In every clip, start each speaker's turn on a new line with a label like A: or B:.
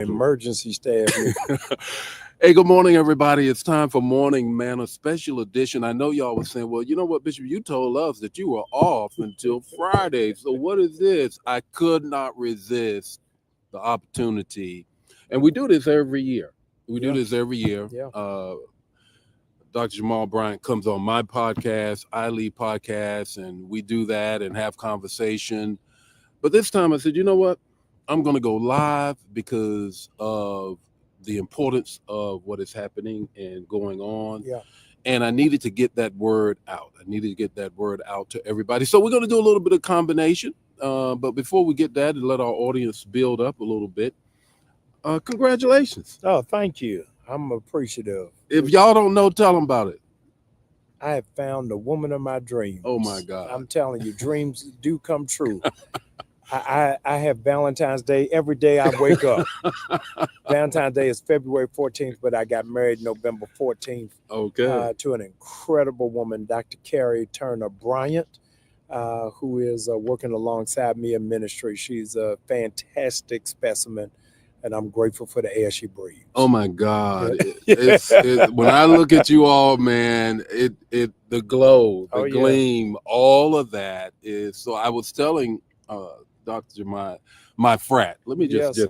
A: Emergency staff.
B: Hey, good morning, everybody. It's time for Morning Manna Special Edition. I know y'all was saying, well, you know what, Bishop, you told us that you were off until Friday. So what is this? I could not resist the opportunity. And we do this every year. We do
A: Yeah.
B: this every year.
A: Yeah.
B: Dr. Jamal Bryant comes on my podcast, I Lead Podcasts, and we do that and have conversation. But this time I said, you know what? I'm going to go live because of the importance of what is happening and going on.
A: Yeah.
B: And I needed to get that word out. I needed to get that word out to everybody. So we're going to do a little bit of combination. But before we get that and let our audience build up a little bit, congratulations.
A: Oh, thank you. I'm appreciative.
B: If y'all don't know, tell them about it.
A: I have found the woman of my dreams.
B: Oh, my God.
A: I'm telling you, dreams do come true. I have Valentine's Day every day I wake up. Valentine's Day is February 14th, but I got married November 14th to an incredible woman, Dr. Carrie Turner Bryant, who is working alongside me in ministry. She's a fantastic specimen, and I'm grateful for the air she breathes.
B: Oh my God! When I look at you all, man, the glow, the gleam, all of that is. So I was telling Dr. Jeremiah, my frat. Let me just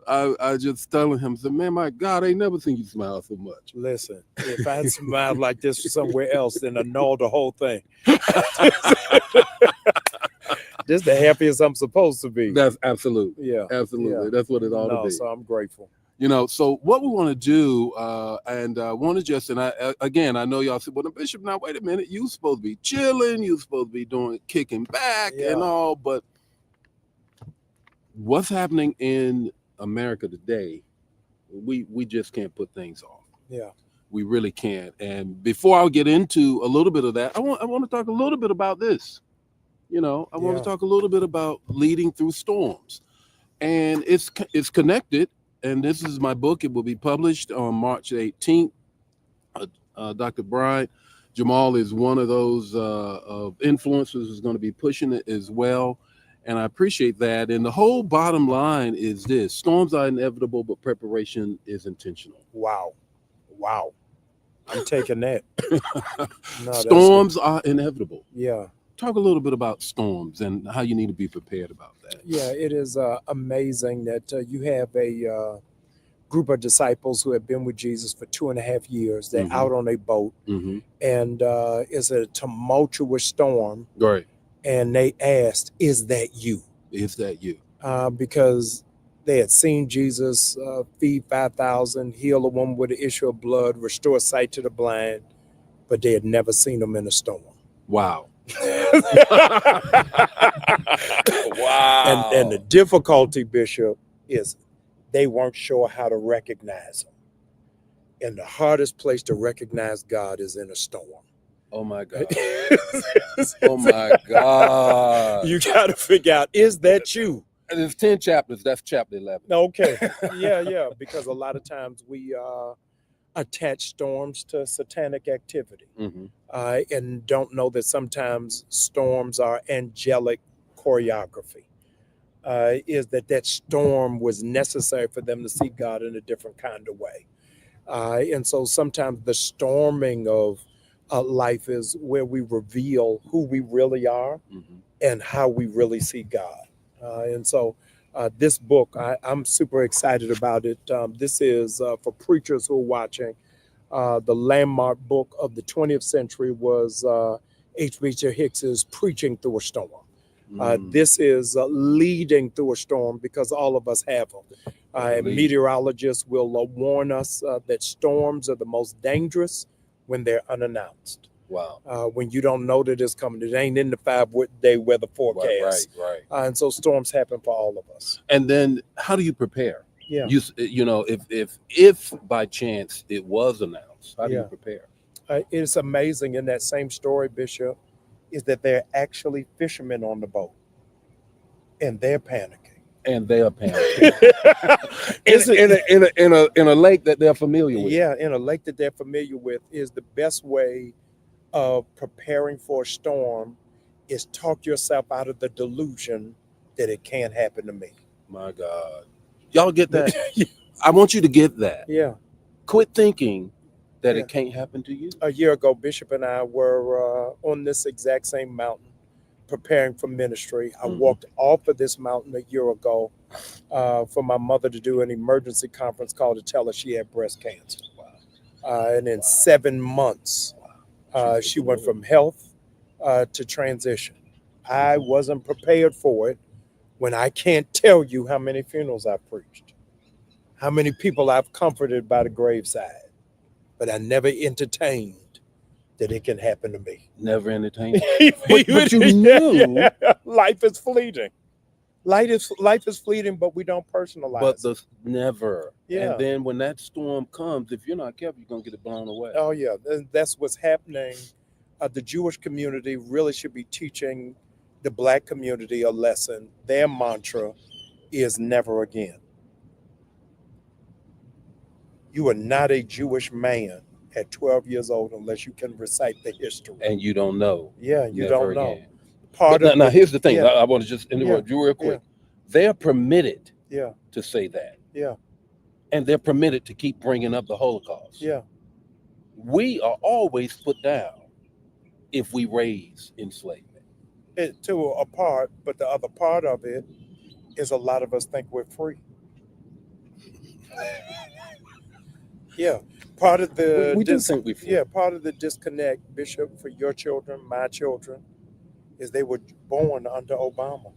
B: I just telling him, said, man, my God, I ain't never seen you smile so much.
A: Listen, if I smiled like this somewhere else, then annul the whole thing. This is the happiest I'm supposed to be.
B: That's absolutely.
A: Yeah.
B: That's what it ought to be.
A: So I'm grateful.
B: You know, so what we want to do, and want to just, and I know y'all said, well, the Bishop, now wait a minute, you supposed to be chilling, you supposed to be doing kicking back and all, but what's happening in America today, we just can't put things off.
A: Yeah.
B: We really can't. And before I get into a little bit of that, I want to talk a little bit about this. You know, I want to talk a little bit about leading through storms, and it's connected. And this is my book. It will be published on March 18th. Dr. Bryant, Jamal is one of those of influencers who's going to be pushing it as well. And I appreciate that. And the whole bottom line is this: storms are inevitable, but preparation is intentional.
A: Wow. I'm taking that.
B: Storms are inevitable.
A: Yeah.
B: Talk a little bit about storms and how you need to be prepared about that.
A: Yeah, it is amazing that you have a group of disciples who have been with Jesus for 2.5 years. They're out on a boat, and it's a tumultuous storm.
B: Right.
A: And they asked, "Is that you?"
B: Is that you?
A: Because they had seen Jesus feed 5,000, heal a woman with an issue of blood, restore sight to the blind, but they had never seen him in a storm.
B: Wow.
A: Wow. And the difficulty, Bishop, is they weren't sure how to recognize him. And the hardest place to recognize God is in a storm.
B: Oh my God. Oh my God.
A: You got to figure out, is that you?
B: And there's 10 chapters. That's chapter 11.
A: Okay. Yeah. Because a lot of times we attach storms to satanic activity, and don't know that sometimes storms are angelic choreography. Is that storm was necessary for them to see God in a different kind of way. And so sometimes the storming of life is where we reveal who we really are and how we really see God. And so this book, I'm super excited about it. This is for preachers who are watching. The landmark book of the 20th century was H.B.J. Hicks's Preaching Through a Storm. This is leading through a storm, because all of us have them. Meteorologists will warn us that storms are the most dangerous when they're unannounced.
B: Wow.
A: When you don't know that it's coming. It ain't in the 5-day weather forecast.
B: Right.
A: And so storms happen for all of us.
B: And then how do you prepare?
A: Yeah.
B: You know, if by chance it was announced, how do you prepare?
A: It's amazing in that same story, Bishop, is that there are actually fishermen on the boat, and they're panicking.
B: And they are panicking in a lake that they're familiar with.
A: Yeah, in a lake that they're familiar with. Is the best way of preparing for a storm is talk yourself out of the delusion that it can't happen to me.
B: My God. Y'all get that? I want you to get that.
A: Yeah.
B: Quit thinking that
A: Yeah.
B: it can't happen to you.
A: A year ago, Bishop and I were on this exact same mountain preparing for ministry. I walked off of this mountain a year ago for my mother to do an emergency conference call to tell her she had breast cancer. And in 7 months, she went from health to transition. I wasn't prepared for it when I can't tell you how many funerals I've preached, how many people I've comforted by the graveside, but I never entertained that it can happen to me.
B: Never entertained. but you knew.
A: Life is fleeting. Life is fleeting, but we don't personalize
B: But
A: it.
B: never.
A: Yeah.
B: And then when that storm comes, if you're not careful, you're going to get it blown away.
A: Oh, yeah. That's what's happening. The Jewish community really should be teaching the Black community a lesson. Their mantra is never again. You are not a Jewish man at 12 years old unless you can recite the history.
B: And you don't know.
A: Yeah, you
B: Never
A: don't know.
B: again. Now, here's the thing.
A: Yeah.
B: I want to just interrupt you real quick. They're permitted to say that.
A: Yeah.
B: And they're permitted to keep bringing up the Holocaust.
A: Yeah.
B: We are always put down if we raise enslavement.
A: To a part, but the other part of it is a lot of us think we're free. Yeah. Part of the
B: we do think we're free.
A: Yeah, part of the disconnect, Bishop, for your children, my children, is they were born under Obama.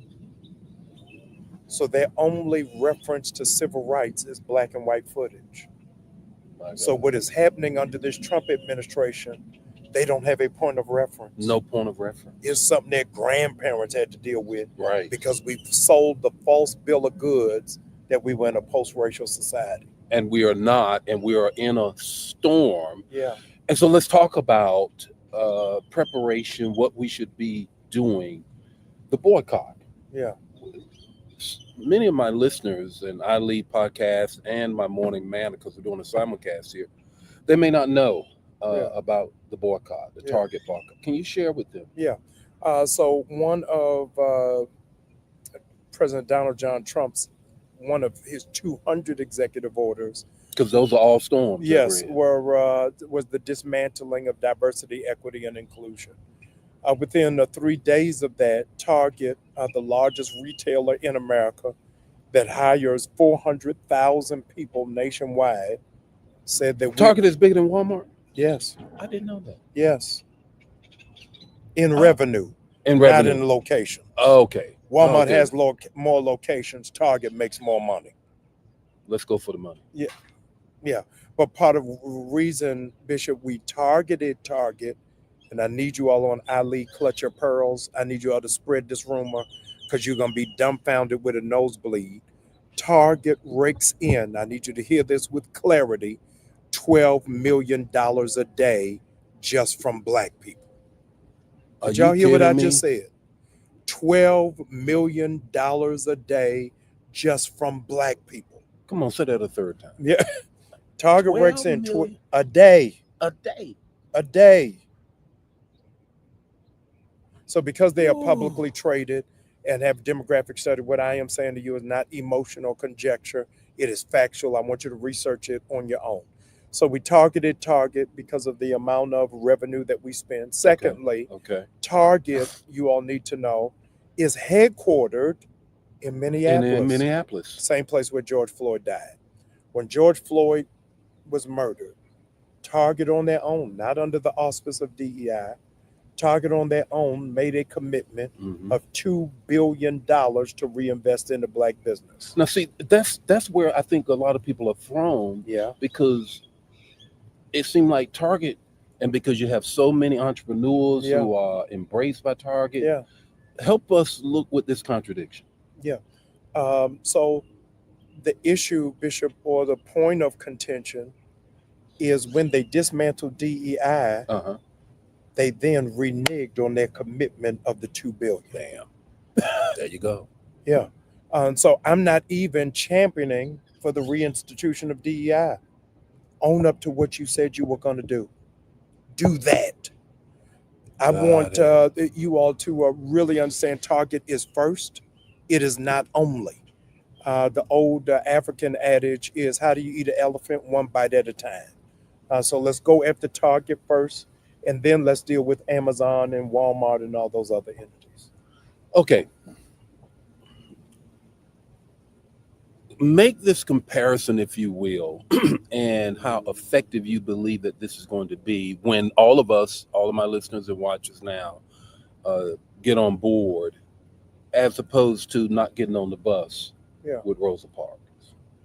A: So their only reference to civil rights is black and white footage. So what is happening under this Trump administration, they don't have a point of reference.
B: No point of reference.
A: It's something their grandparents had to deal with.
B: Right.
A: Because we've sold the false bill of goods that we were in a post-racial society.
B: And we are not, and we are in a storm.
A: Yeah.
B: And so let's talk about preparation, what we should be doing, the boycott.
A: Yeah.
B: Many of my listeners, and I lead podcasts and my morning Manna, because we're doing a simulcast here, they may not know about the boycott, the Target boycott. Can you share with them?
A: Yeah. So one of President Donald John Trump's, one of his 200 executive orders,
B: because those are all storms.
A: Yes, was the dismantling of diversity, equity, and inclusion. Within 3 days of that, Target, the largest retailer in America that hires 400,000 people nationwide, said that
B: Target is bigger than Walmart?
A: Yes.
B: I didn't know that.
A: Yes. In revenue.
B: In
A: not
B: revenue.
A: in location.
B: Okay.
A: Walmart has more locations. Target makes more money.
B: Let's go for the money.
A: Yeah. Yeah. But part of the reason, Bishop, we targeted Target, and I need you all on Ali, clutch your pearls. I need you all to spread this rumor because you're going to be dumbfounded with a nosebleed. Target rakes in, I need you to hear this with clarity, $12 million a day just from black people. Did y'all hear what I just said? $12 million a day just from black people.
B: Come on, say that a third time.
A: Yeah. Target rakes in a day.
B: A day.
A: A day. So because they are publicly traded and have demographic study, what I am saying to you is not emotional conjecture. It is factual. I want you to research it on your own. So we targeted Target because of the amount of revenue that we spend. Secondly, Target, you all need to know, is headquartered in Minneapolis.
B: In Minneapolis.
A: Same place where George Floyd died. When George Floyd was murdered, Target on their own, not under the auspice of DEI, Target on their own made a commitment of $2 billion to reinvest in the black business.
B: Now, see, that's where I think a lot of people are thrown.
A: Yeah.
B: Because it seemed like Target, and because you have so many entrepreneurs who are embraced by Target.
A: Yeah.
B: Help us look with this contradiction.
A: Yeah. So the issue, Bishop, or the point of contention is when they dismantled DEI, they then reneged on their commitment of the $2 billion.
B: Damn. There you go.
A: Yeah. So I'm not even championing for the reinstitution of DEI. Own up to what you said you were going to do. Do that. I want you all to really understand Target is first. It is not only. The old African adage is, how do you eat an elephant? One bite at a time. So let's go after Target first, and then let's deal with Amazon and Walmart and all those other entities.
B: Okay. Make this comparison, if you will, and how effective you believe that this is going to be when all of us, all of my listeners and watchers now, get on board, as opposed to not getting on the bus with Rosa Parks.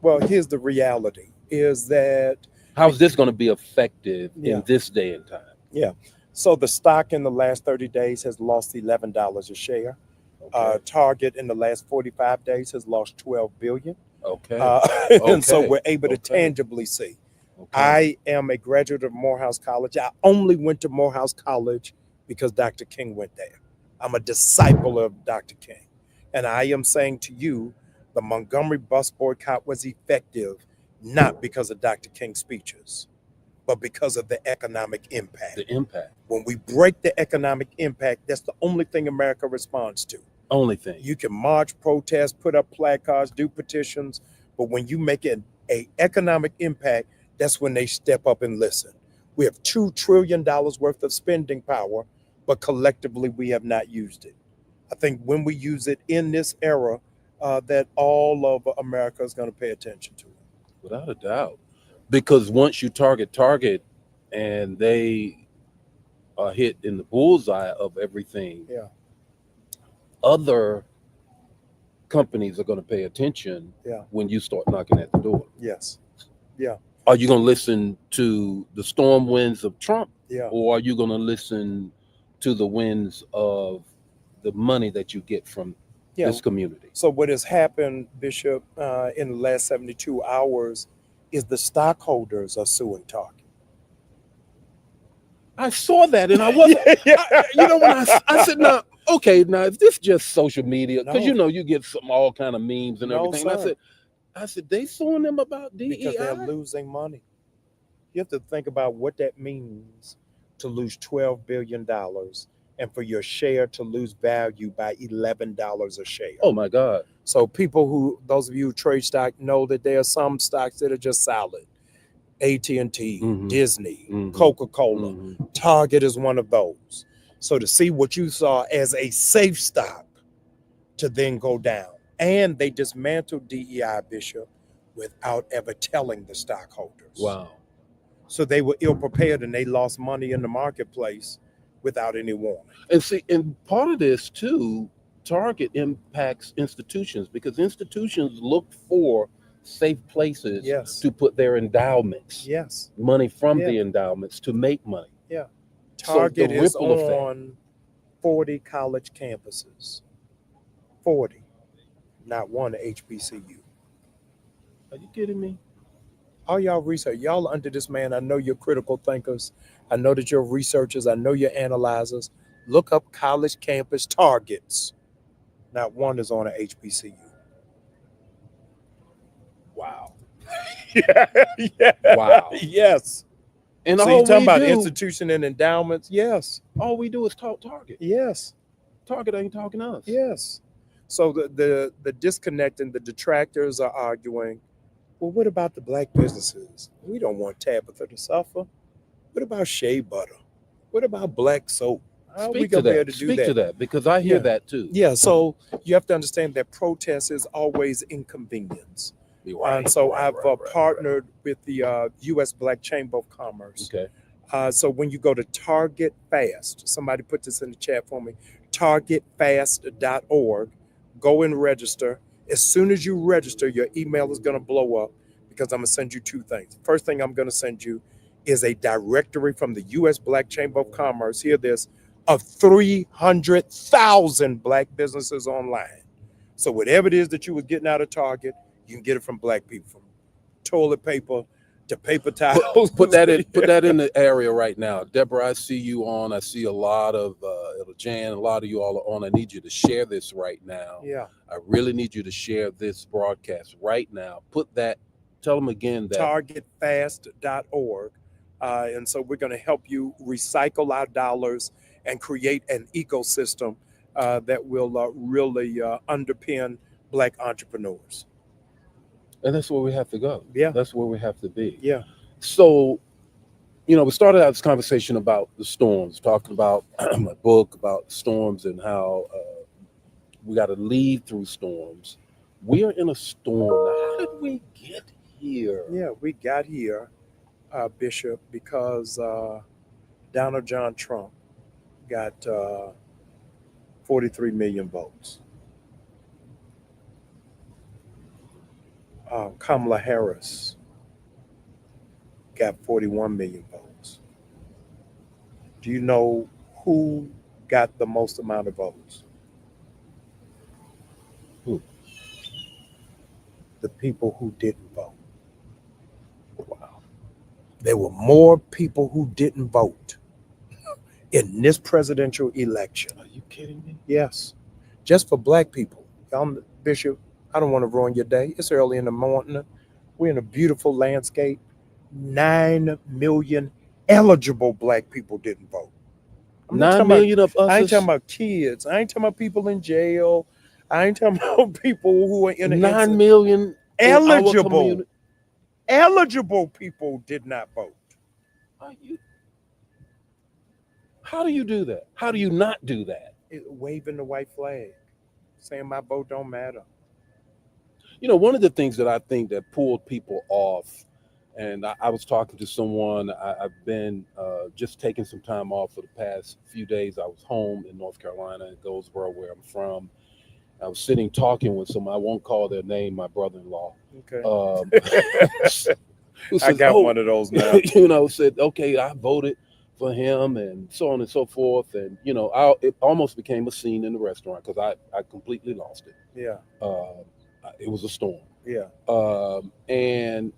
A: Well, here's the reality: is that
B: how's this going to be effective in this day and time?
A: Yeah. So the stock in the last 30 days has lost $11 a share. Okay. Target in the last 45 days has lost $12 billion.
B: Okay.
A: And so we're able to tangibly see. I am a graduate of Morehouse College. I only went to Morehouse College because Dr. King went there. I'm a disciple of Dr. King. And I am saying to you, the Montgomery bus boycott was effective not because of Dr. King's speeches, but because of the economic impact.
B: The impact.
A: When we break the economic impact, that's the only thing America responds to.
B: Only thing.
A: You can march, protest, put up placards, do petitions, but when you make it an economic impact, that's when they step up and listen. We have $2 trillion worth of spending power, but collectively we have not used it. I think when we use it in this era, that all of America is going to pay attention to it.
B: Without a doubt. Because once you target and they are hit in the bullseye of everything, other companies are going to pay attention when you start knocking at the door.
A: Yes. Yeah.
B: Are you going to listen to the storm winds of Trump?
A: Yeah.
B: Or are you going to listen to the winds of the money that you get from this community?
A: So what has happened, Bishop, in the last 72 hours is the stockholders are suing Target.
B: I saw that and I wasn't, when I said, now, is this just social media? Because, you get all kind of memes and everything. And I said, they suing them about DEI?
A: Because they're losing money. You have to think about what that means to lose $12 billion and for your share to lose value by $11 a share.
B: Oh my God.
A: So those of you who trade stock know that there are some stocks that are just solid. AT&T, Disney, Coca-Cola, Target is one of those. So to see what you saw as a safe stock to then go down, and they dismantled DEI, Bishop, without ever telling the stockholders.
B: Wow.
A: So they were ill prepared and they lost money in the marketplace without any warning.
B: And part of this too, Target impacts institutions because institutions look for safe places to put their endowments.
A: Yes.
B: Money from the endowments to make money.
A: Yeah. Target is on 40 college campuses. 40. Not one HBCU.
B: Are you kidding me?
A: All y'all research, y'all under this man. I know you're critical thinkers. I know that you're researchers. I know you're analyzers. Look up college campus targets. Not one is on an HBCU.
B: Wow.
A: Yeah.
B: Wow.
A: Yes.
B: And
A: so you're talking about institution and endowments? Yes.
B: All we do is talk Target.
A: Yes.
B: Target ain't talking us.
A: Yes. So the disconnect and the detractors are arguing, well, what about the black businesses? We don't want Tabitha to suffer. What about shea butter? What about black soap? How are we going to be able to do that?
B: Speak to that, because I hear that too.
A: Yeah, so you have to understand that protest is always inconvenience.
B: Right,
A: so I've partnered with the U.S. Black Chamber of Commerce.
B: Okay.
A: So when you go to Target Fast, somebody put this in the chat for me, targetfast.org, go and register. As soon as you register, your email is going to blow up because I'm going to send you two things. First thing I'm going to send you is a directory from the U.S. Black Chamber of Commerce. Hear this, of 300,000 black businesses online. So whatever it is that you were getting out of Target, you can get it from black people, from toilet paper to paper towels.
B: Put that in the area right now. Deborah, I see you on. I see a lot of Jan, a lot of you all are on. I need you to share this right now.
A: Yeah.
B: I really need you to share this broadcast right now. Tell them again that
A: targetfast.org. And so we're going to help you recycle our dollars and create an ecosystem that will really underpin black entrepreneurs.
B: And that's where we have to go.
A: Yeah.
B: That's where we have to be.
A: Yeah.
B: So, we started out this conversation about the storms, talking about my book about storms and how we got to lead through storms. We are in a storm. Now, how did we get here?
A: Yeah, we got here, Bishop, because Donald John Trump got 43 million votes. Kamala Harris got 41 million votes. Do you know who got the most amount of votes?
B: Who?
A: The people who didn't vote.
B: Wow.
A: There were more people who didn't vote in this presidential election.
B: Are you kidding me?
A: Yes. Just for black people. Bishop, I don't want to ruin your day. It's early in the morning. We're in a beautiful landscape. 9 million eligible black people didn't vote.
B: 9 million of us.
A: I ain't talking about kids. I ain't talking about people in jail. I ain't talking about people who are in
B: 9 million
A: eligible. Eligible people did not vote.
B: How do you do that? How do you not do that?
A: Waving the white flag, saying my vote don't matter.
B: One of the things that I think that pulled people off, and I was talking to someone, I've been just taking some time off for the past few days. I was home in North Carolina, in Goldsboro, where I'm from. I was sitting talking with someone, I won't call their name, my brother-in-law.
A: Okay.
B: Who says,
A: I got one of those now.
B: Said, okay, I voted for him and so on and so forth. And, it almost became a scene in the restaurant because I completely lost it.
A: Yeah.
B: It was a storm.
A: Yeah.
B: And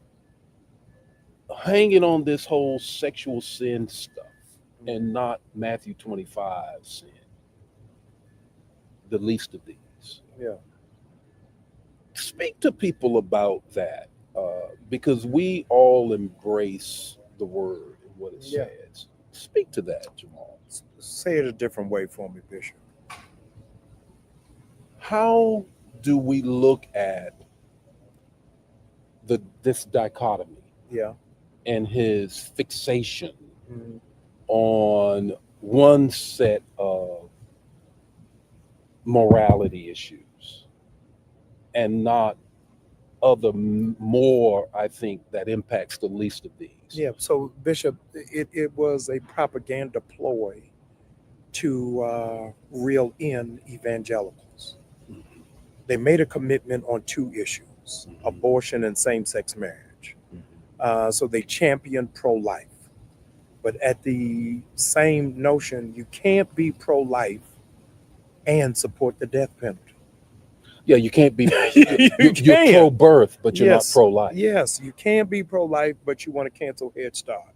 B: hanging on this whole sexual sin stuff and not Matthew 25 sin, the least of these.
A: Yeah.
B: Speak to people about that because we all embrace the word and what it says. Speak to that, Jamal.
A: Say it a different way for me, Bishop.
B: How do we look at this dichotomy?
A: Yeah.
B: And his fixation on one set of morality issues and not other more, I think, that impacts the least of these.
A: Yeah, so Bishop, it was a propaganda ploy to reel in evangelicals.
B: Mm-hmm.
A: They made a commitment on two issues, abortion and same-sex marriage. So they championed pro-life. But at the same notion, you can't be pro-life and support the death penalty.
B: Yeah, you can't be. You're pro-birth, but you're not pro-life.
A: Yes, you can be pro-life, but you want to cancel Head Start.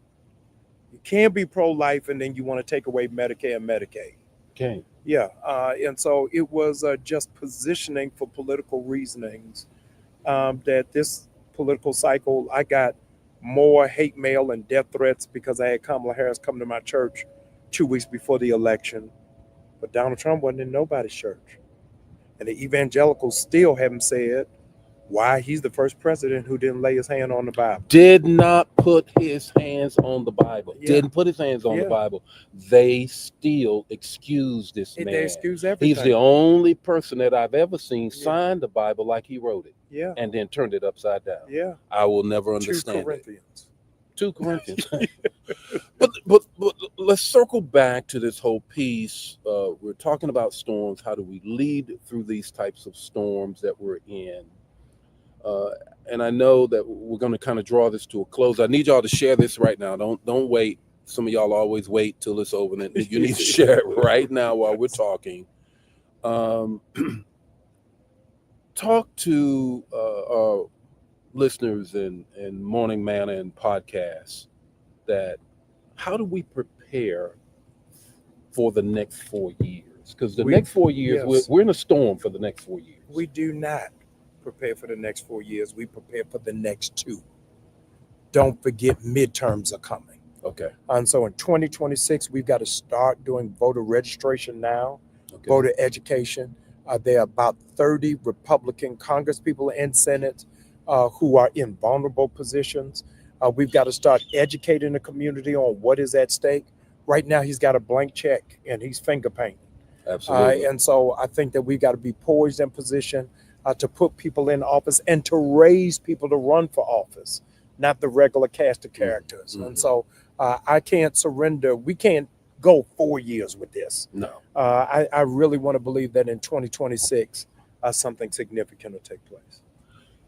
A: You can't be pro-life, and then you want to take away Medicare and Medicaid.
B: Okay.
A: Yeah, and so it was just positioning for political reasonings that this political cycle, I got more hate mail and death threats because I had Kamala Harris come to my church 2 weeks before the election, but Donald Trump wasn't in nobody's church. And the evangelicals still haven't said why he's the first president who didn't lay his hand on the Bible.
B: Did not put his hands on the Bible. Yeah. Didn't put his hands on the Bible. They still excuse this man.
A: They excuse everything.
B: He's the only person that I've ever seen sign the Bible like he wrote it.
A: Yeah.
B: And then turned it upside down.
A: Yeah.
B: I will never understand
A: 2 Corinthians.
B: 2 Corinthians. but let's circle back to this whole piece. We're talking about storms. How do we lead through these types of storms that we're in? And I know that we're going to kind of draw this to a close. I need y'all to share this right now. Don't wait. Some of y'all always wait till it's over. And you need to share it right now while we're talking. Talk to our listeners and Morning Manna and podcasts that how do we prepare for the next 4 years? Because the next 4 years, we're in a storm for the next 4 years.
A: We do not prepare for the next 4 years. We prepare for the next 2. Don't forget midterms are coming.
B: Okay.
A: And so in 2026, we've got to start doing voter registration now, voter education. There are about 30 Republican congresspeople and Senate who are in vulnerable positions. We've got to start educating the community on what is at stake. Right now, he's got a blank check and he's finger painting.
B: Absolutely.
A: And so I think that we've got to be poised in position to put people in office and to raise people to run for office, not the regular cast of characters.
B: Mm-hmm.
A: And so I can't surrender. We can't go 4 years with this.
B: No.
A: I really want to believe that in 2026, something significant will take place.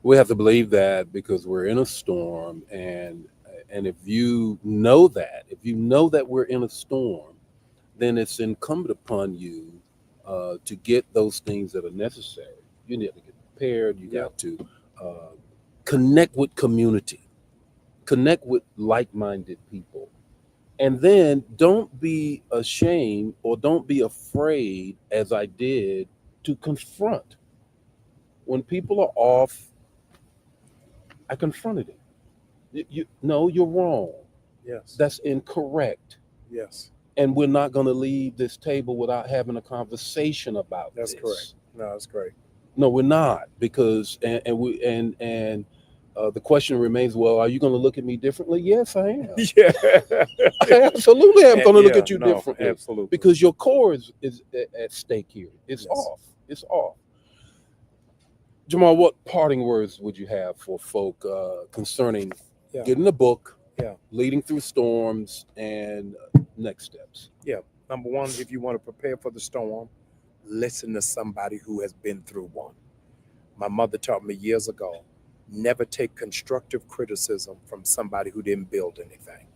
B: We have to believe that because we're in a storm, and if you know that we're in a storm, then it's incumbent upon you to get those things that are necessary. You need to get prepared. You got to connect with community, connect with like-minded people, and then don't be ashamed or don't be afraid, as I did, to confront. When people are off, I confronted it. No, you're wrong.
A: Yes.
B: That's incorrect.
A: Yes.
B: And we're not going to leave this table without having a conversation about
A: That's
B: this.
A: correct. No, that's great.
B: No, we're not, because the question remains, well, are you going to look at me differently? Yes, I am.
A: Yeah.
B: I absolutely am going to look at you differently.
A: Absolutely.
B: Because your core is at stake here. It's off. It's off. Jamal, what parting words would you have for folk concerning getting the book, leading through storms, and next steps?
A: Yeah. Number one, if you want to prepare for the storm, listen to somebody who has been through one. My mother taught me years ago, never take constructive criticism from somebody who didn't build anything.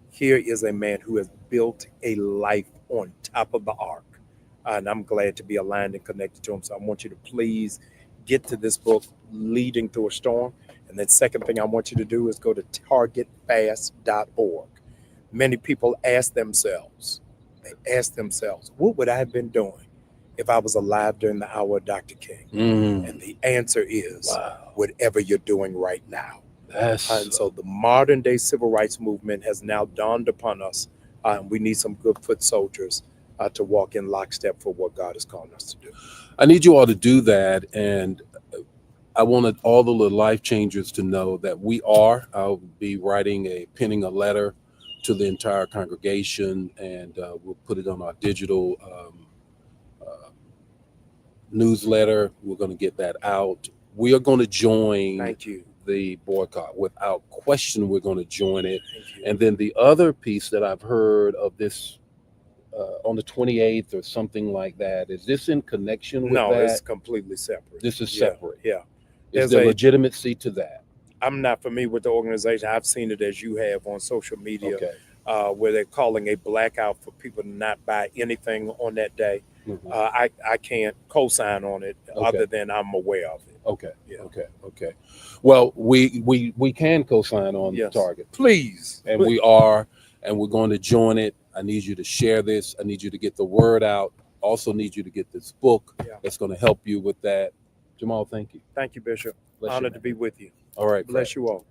A: Here is a man who has built a life on top of the ark. And I'm glad to be aligned and connected to him. So I want you to please get to this book, Leading Through a Storm. And then second thing I want you to do is go to targetfast.org. Many people ask themselves, what would I have been doing if I was alive during the hour of Dr. King? And the answer is whatever you're doing right now. And so the modern day civil rights movement has now dawned upon us. And we need some good foot soldiers to walk in lockstep for what God is calling us to do.
B: I need you all to do that. And I wanted all the life changers to know that I'll be penning a letter to the entire congregation, and we'll put it on our digital newsletter. We're going to get that out. We are going to join the boycott. Without question, we're going to join it. And then the other piece that I've heard of this on the 28th or something like that, is this in connection with that?
A: No, it's completely separate.
B: This is separate.
A: Yeah.
B: Is there legitimacy to that?
A: I'm not familiar with the organization. I've seen it as you have on social media, where they're calling a blackout for people to not buy anything on that day. I can't co-sign on it other than I'm aware of it.
B: Okay. Well, we can co-sign on Target.
A: Please.
B: And we are, and we're going to join it. I need you to share this. I need you to get the word out. Also need you to get this book that's going to help you with that. Jamal, thank you.
A: Thank you, Bishop.
B: Bless
A: Honored to be with you.
B: All right.
A: Bless you all.